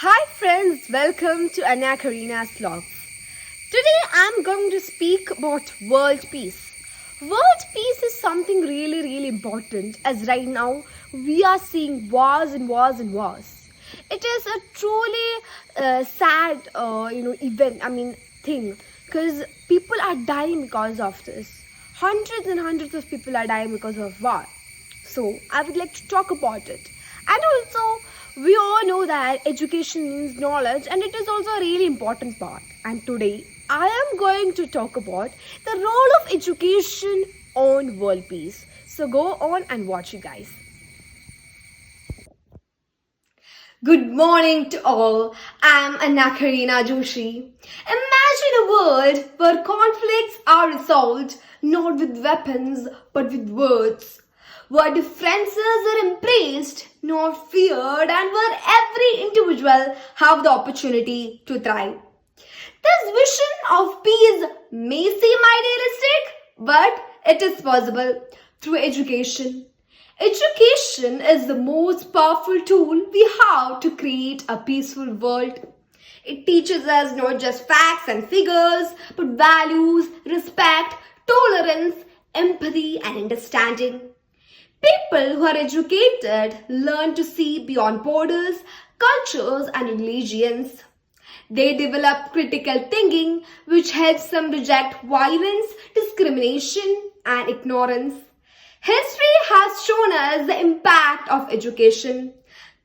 Hi friends, welcome to Anna Karina's vlogs. Today I'm going to speak about world peace. World peace is something really important as right now we are seeing wars and wars. It is a truly sad event, thing, because people are dying because of this. Hundreds and hundreds of people are dying because of war. So I would like to talk about it. And also, we all know that education means knowledge and it is also a really important part. And today, I am going to talk about the role of education on world peace. So go on and watch it, guys. Good morning to all. I'm Anna Karina Joshi. Imagine a world where conflicts are resolved not with weapons but with words, where differences are embraced, not feared, and where every individual have the opportunity to thrive. This vision of peace may seem idealistic, but it is possible through education. Education is the most powerful tool we have to create a peaceful world. It teaches us not just facts and figures, but values, respect, tolerance, empathy, and understanding. People who are educated learn to see beyond borders, cultures, and religions. They develop critical thinking, which helps them reject violence, discrimination, and ignorance. History has shown us the impact of education.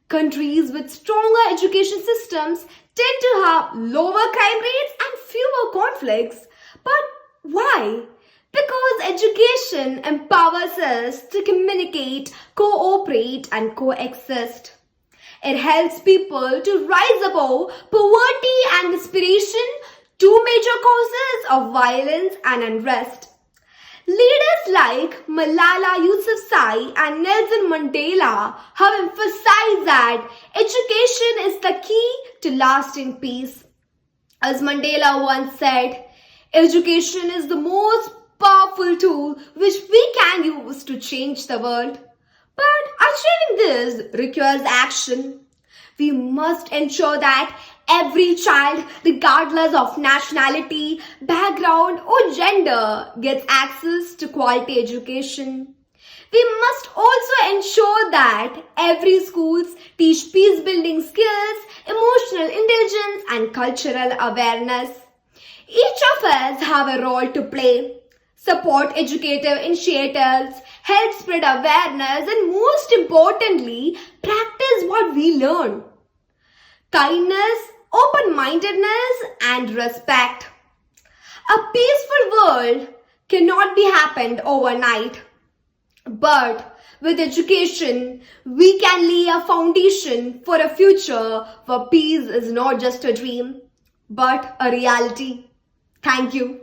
Countries with stronger education systems tend to have lower crime rates and fewer conflicts. But why? Because education empowers us to communicate, cooperate, and coexist. It helps people to rise above poverty and desperation, two major causes of violence and unrest. Leaders like Malala Yousafzai and Nelson Mandela have emphasized that education is the key to lasting peace. As Mandela once said, education is the most powerful tool which we can use to change the world. But achieving this requires action. We must ensure that every child, regardless of nationality, background, or gender, gets access to quality education. We must also ensure that every schools teach peace-building skills, emotional intelligence, and cultural awareness. Each of us have a role to play. Support educative initiatives, help spread awareness, and most importantly, practice what we learn. Kindness, open-mindedness, and respect. A peaceful world cannot be happened overnight. But with education, we can lay a foundation for a future where peace is not just a dream, but a reality. Thank you.